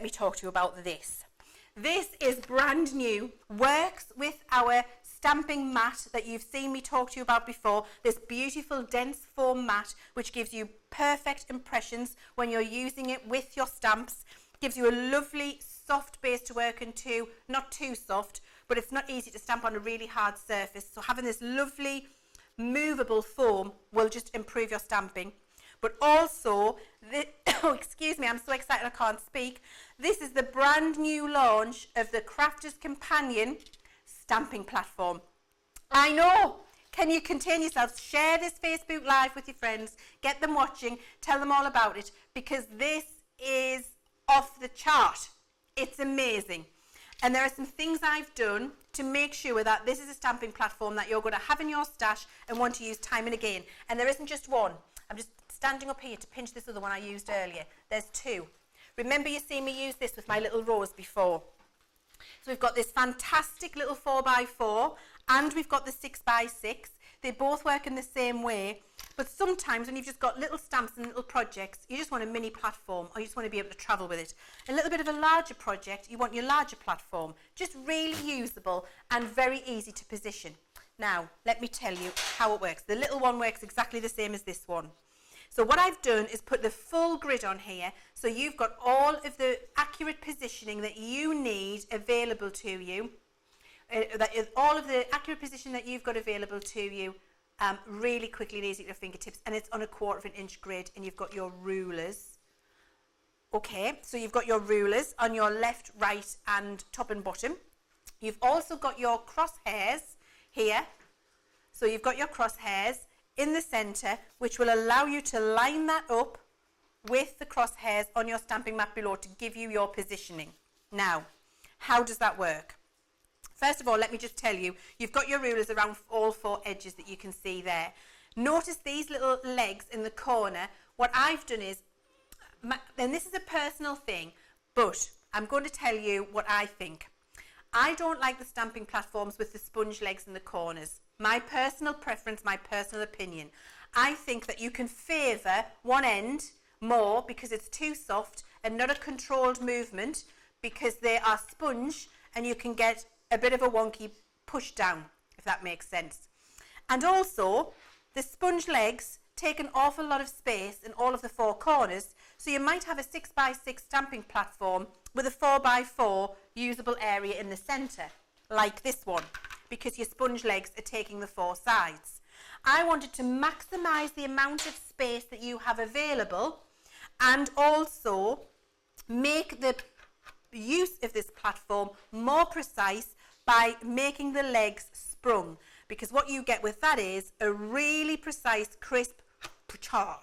me talk to you about this. This is brand new, works with our stamping mat that you've seen me talk to you about before, this beautiful dense foam mat which gives you perfect impressions when you're using it with your stamps, gives you a lovely soft base to work into, not too soft, but it's not easy to stamp on a really hard surface, so having this lovely movable foam will just improve your stamping. But also, excuse me, I'm so excited I can't speak, this is the brand new launch of the Crafters Companion stamping platform. I know, can you contain yourselves? Share this Facebook Live with your friends, get them watching, tell them all about it, because this is off the chart. It's amazing. And there are some things I've done to make sure that this is a stamping platform that you're going to have in your stash and want to use time and again. And there isn't just one. I'm just standing up here to pinch this other one I used earlier. There's two. Remember you seen me use this with my little rose before. So we've got this fantastic little 4x4 and we've got the 6x6. They both work in the same way, but sometimes when you've just got little stamps and little projects, you just want a mini platform or you just want to be able to travel with it. A little bit of a larger project, you want your larger platform. Just really usable and very easy to position. Now, let me tell you how it works. The little one works exactly the same as this one. So what I've done is put the full grid on here, so you've got all of the accurate positioning that you need available to you. That is all of the accurate position that you've got available to you really quickly and easy at your fingertips, and it's on a 1/4 inch grid, and you've got your rulers. Okay, so you've got your rulers on your left, right and top and bottom. You've also got your crosshairs here. So you've got your crosshairs in the centre, which will allow you to line that up with the crosshairs on your stamping mat below to give you your positioning. Now, how does that work? First of all, let me just tell you, you've got your rulers around all 4 edges that you can see there. Notice these little legs in the corner. What I've done is, and this is a personal thing, but I'm going to tell you what I think. I don't like the stamping platforms with the sponge legs in the corners. My personal preference, my personal opinion. I think that you can favour one end more because it's too soft and not a controlled movement because they are sponge and you can get a bit of a wonky push down, if that makes sense. And also, the sponge legs take an awful lot of space in all of the 4 corners, so you might have a 6x6 stamping platform with a 4x4 usable area in the centre, like this one, because your sponge legs are taking the 4 sides. I wanted to maximise the amount of space that you have available and also make the use of this platform more precise by making the legs sprung, because what you get with that is a really precise, crisp puchar.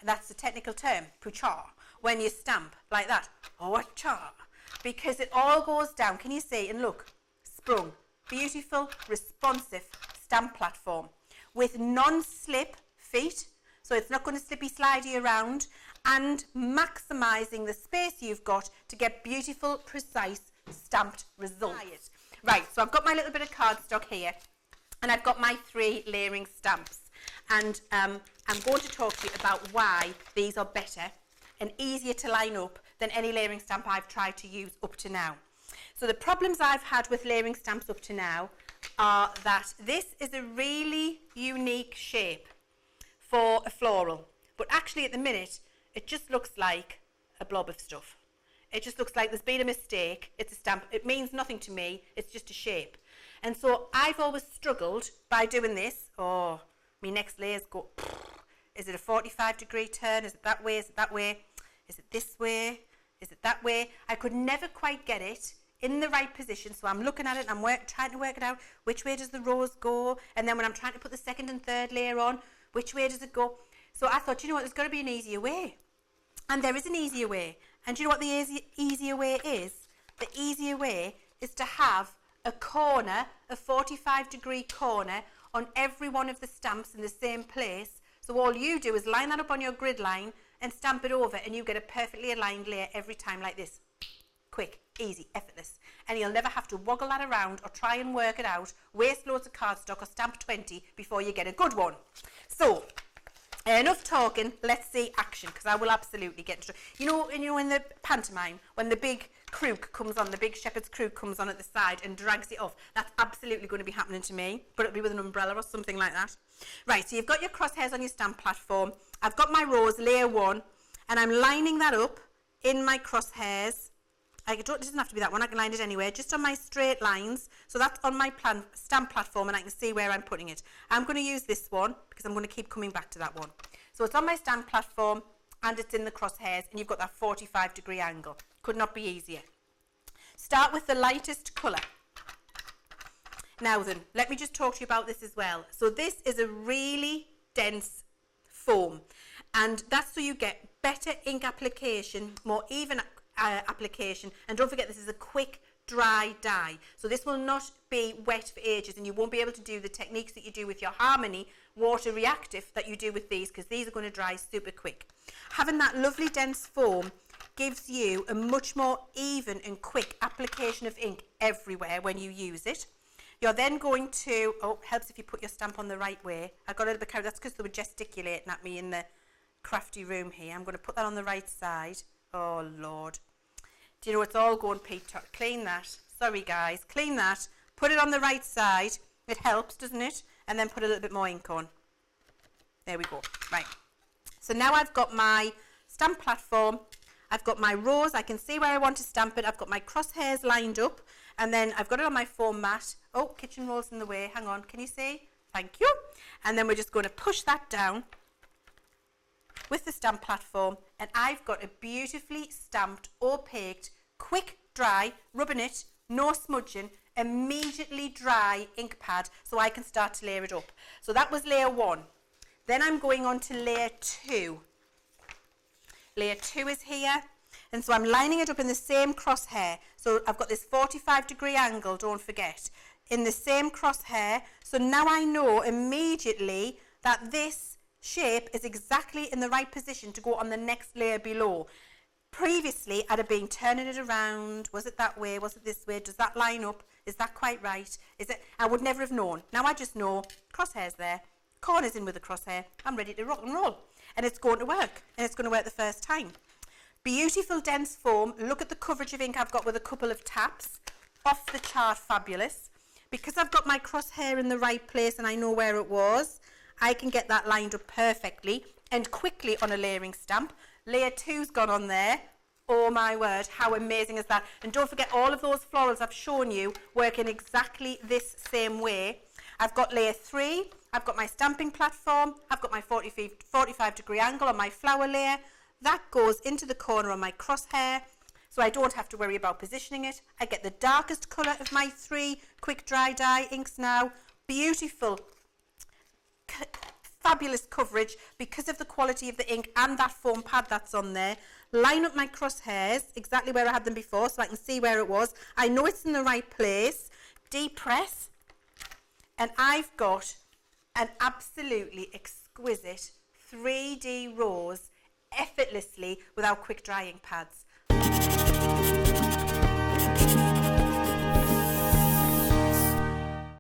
That's the technical term, puchar, when you stamp like that, puchar, because it all goes down. Can you see? And look, sprung. Beautiful, responsive stamp platform with non-slip feet, so it's not going to slippy slidey around, and maximising the space you've got to get beautiful, precise stamped results. Right, so I've got my little bit of cardstock here and I've got my 3 layering stamps, and I'm going to talk to you about why these are better and easier to line up than any layering stamp I've tried to use up to now. So the problems I've had with layering stamps up to now are that this is a really unique shape for a floral, but actually at the minute it just looks like a blob of stuff. It just looks like there's been a mistake. It's a stamp. It means nothing to me. It's just a shape. And so I've always struggled by doing this. Oh, my next layers go, is it a 45-degree turn? Is it that way? Is it that way? Is it this way? Is it that way? I could never quite get it in the right position. So I'm looking at it and I'm trying to work it out. Which way does the rose go? And then when I'm trying to put the 2nd and 3rd layer on, which way does it go? So I thought, you know what, there's got to be an easier way. And there is an easier way. And do you know what the easier way is? The easier way is to have a corner, a 45-degree corner on every one of the stamps in the same place. So all you do is line that up on your grid line and stamp it over, and you get a perfectly aligned layer every time like this. Quick, easy, effortless. And you'll never have to woggle that around or try and work it out, waste loads of cardstock or stamp 20 before you get a good one. So Enough talking, let's see action, because I will absolutely get into it. You know in the pantomime, when the big crook comes on, the big shepherd's crook comes on at the side and drags it off, that's absolutely going to be happening to me, but it'll be with an umbrella or something like that. Right, so you've got your crosshairs on your stamp platform. I've got my rose, layer 1, and I'm lining that up in my crosshairs. It doesn't have to be that one, I can line it anywhere, just on my straight lines. So that's on my stamp platform and I can see where I'm putting it. I'm going to use this one because I'm going to keep coming back to that one. So it's on my stamp platform and it's in the crosshairs and you've got that 45-degree angle. Could not be easier. Start with the lightest colour. Now then, let me just talk to you about this as well. So this is a really dense foam and that's so you get better ink application, more even application, and don't forget this is a quick dry dye, so this will not be wet for ages and you won't be able to do the techniques that you do with your Harmony water reactive that you do with these, because these are going to dry super quick. Having that lovely dense foam gives you a much more even and quick application of ink everywhere when you use it. You're then going to, helps if you put your stamp on the right way. I got a little bit carried, that's because they were gesticulating at me in the crafty room here. I'm going to put that on the right side. Oh Lord. Do you know, it's all going Pete. Clean that. Sorry guys, clean that. Put it on the right side. It helps, doesn't it? And then put a little bit more ink on. There we go. Right. So now I've got my stamp platform. I've got my rose. I can see where I want to stamp it. I've got my crosshairs lined up. And then I've got it on my foam mat. Oh, kitchen roll's in the way. Hang on. Can you see? Thank you. And then we're just going to push that down with the stamp platform, and I've got a beautifully stamped, opaque, quick dry, rubbing it, no smudging, immediately dry ink pad, so I can start to layer it up. So that was layer 1. Then I'm going on to layer 2. Layer 2 is here, and so I'm lining it up in the same crosshair. So I've got this 45-degree angle, don't forget, in the same crosshair. So now I know immediately that this shape is exactly in the right position to go on the next layer below. Previously, I'd have been turning it around. Was it that way? Was it this way? Does that line up? Is that quite right? Is it? I would never have known. Now I just know crosshairs there, corners in with the crosshair. I'm ready to rock and roll. And it's going to work. And it's going to work the first time. Beautiful dense foam. Look at the coverage of ink I've got with a couple of taps. Off the chart, fabulous. Because I've got my crosshair in the right place and I know where it was, I can get that lined up perfectly and quickly on a layering stamp. Layer 2's gone on there. Oh my word, how amazing is that? And don't forget, all of those florals I've shown you work in exactly this same way. I've got layer 3, I've got my stamping platform, I've got my 45-degree angle on my flower layer. That goes into the corner on my crosshair, so I don't have to worry about positioning it. I get the darkest colour of my 3 quick dry dye inks now. Beautiful, fabulous coverage because of the quality of the ink and that foam pad that's on there. Line up my crosshairs exactly where I had them before so I can see where it was. I know it's in the right place. Depress, and I've got an absolutely exquisite 3D rose effortlessly without quick drying pads.